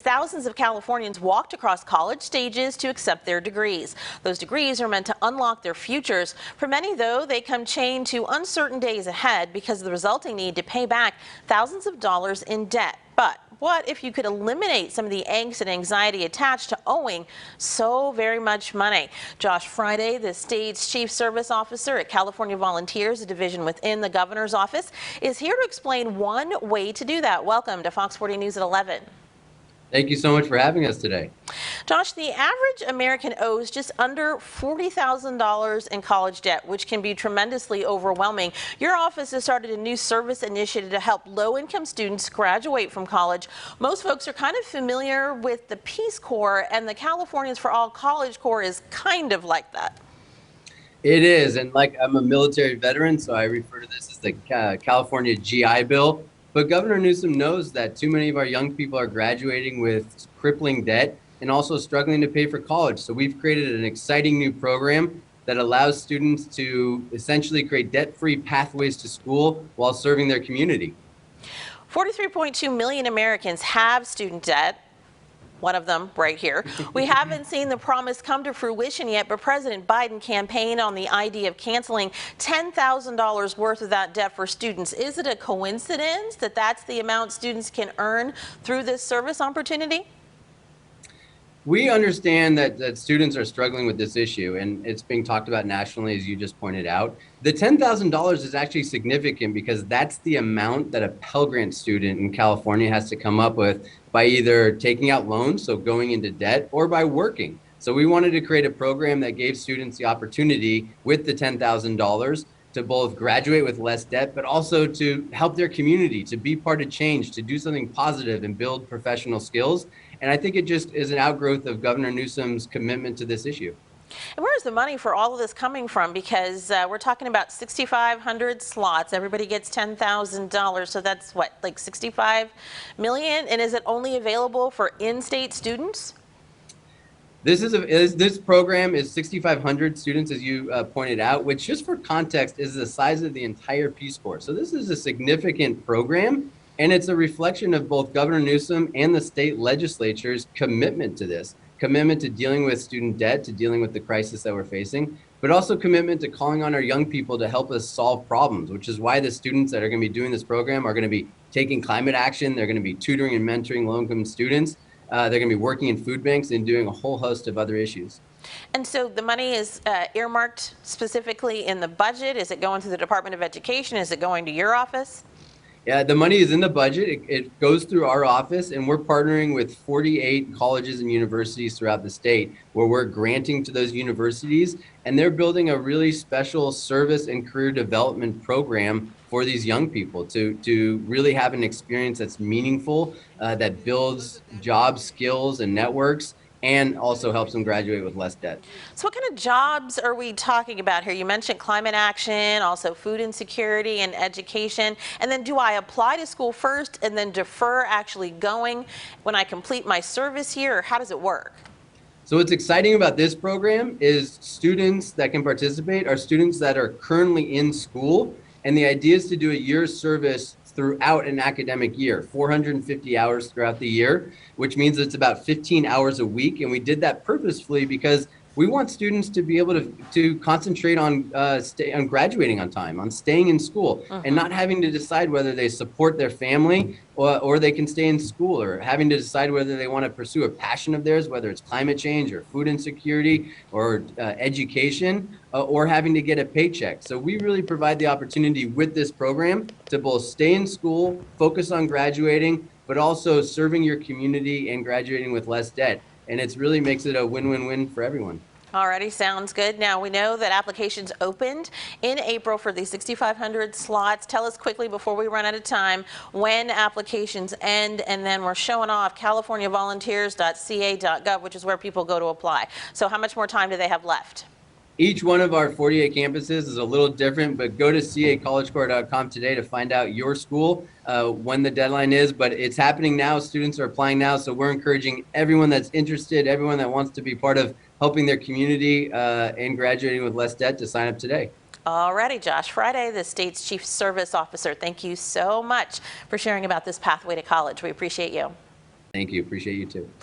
thousands of Californians walked across college stages to accept their degrees. Those degrees are meant to unlock their futures. For many, though, they come chained to uncertain days ahead because of the resulting need to pay back thousands of dollars in debt. But what if you could eliminate some of the angst and anxiety attached to owing so very much money? Josh Friday, the state's chief service officer at California Volunteers, a division within the governor's office, is here to explain one way to do that. Welcome to Fox 40 News at 11. Thank you so much for having us today. Josh, the average American owes just under $40,000 in college debt, which can be tremendously overwhelming. Your office has started a new service initiative to help low-income students graduate from college. Most folks are kind of familiar with the Peace Corps, and the Californians for All College Corps is kind of like that. It is, and like I'm a military veteran, so I refer to this as the California GI Bill. But Governor Newsom knows that too many of our young people are graduating with crippling debt and also struggling to pay for college. So we've created an exciting new program that allows students to essentially create debt-free pathways to school while serving their community. 43.2 million Americans have student debt. One of them right here. We haven't seen the promise come to fruition yet, but President Biden campaigned on the idea of canceling $10,000 worth of that debt for students. Is it a coincidence that that's the amount students can earn through this service opportunity? We understand that students are struggling with this issue, and it's being talked about nationally, as you just pointed out. The $10,000 is actually significant because that's the amount that a Pell Grant student in California has to come up with by either taking out loans, so going into debt, or by working. So we wanted to create a program that gave students the opportunity with the $10,000 to both graduate with less debt, but also to help their community, to be part of change, to do something positive and build professional skills. And I think it just is an outgrowth of Governor Newsom's commitment to this issue. And where's the money for all of this coming from? Because we're talking about 6,500 slots. Everybody gets $10,000. So that's what, like 65 million? And is it only available for in-state students? This program is 6,500 students, as you pointed out, which just for context is the size of the entire Peace Corps. So this is a significant program, and it's a reflection of both Governor Newsom and the state legislature's commitment to this. Commitment to dealing with student debt, to dealing with the crisis that we're facing, but also commitment to calling on our young people to help us solve problems, which is why the students that are going to be doing this program are going to be taking climate action. They're going to be tutoring and mentoring low-income students. They're going to be working in food banks and doing a whole host of other issues. And so the money is earmarked specifically in the budget? Is it going to the Department of Education? Is it going to your office? Yeah, the money is in the budget. It goes through our office, and we're partnering with 48 colleges and universities throughout the state where we're granting to those universities, and they're building a really special service and career development program for these young people to really have an experience that's meaningful, that builds jobs, skills, and networks, and also helps them graduate with less debt. So what kind of jobs are we talking about here? You mentioned climate action, also food insecurity and education. And then do I apply to school first and then defer actually going when I complete my service here, or how does it work? So what's exciting about this program is students that can participate are students that are currently in school, and the idea is to do a year's service throughout an academic year, 450 hours throughout the year, which means it's about 15 hours a week. And we did that purposefully because we want students to be able to concentrate on graduating on time, on staying in school, and not having to decide whether they support their family or they can stay in school, or having to decide whether they want to pursue a passion of theirs, whether it's climate change or food insecurity or education, or having to get a paycheck. So we really provide the opportunity with this program to both stay in school, focus on graduating, but also serving your community and graduating with less debt. And it really makes it a win-win-win for everyone. Alrighty, sounds good. Now we know that applications opened in April for these 6,500 slots. Tell us quickly before we run out of time when applications end, and then we're showing off californiavolunteers.ca.gov, which is where people go to apply. So how much more time do they have left? Each one of our 48 campuses is a little different, but go to cacollegecorps.com today to find out your school, when the deadline is. But it's happening now. Students are applying now. So we're encouraging everyone that's interested, everyone that wants to be part of helping their community and graduating with less debt to sign up today. Alrighty, Josh Friday, the state's Chief Service Officer. Thank you so much for sharing about this pathway to college. We appreciate you. Thank you. Appreciate you too.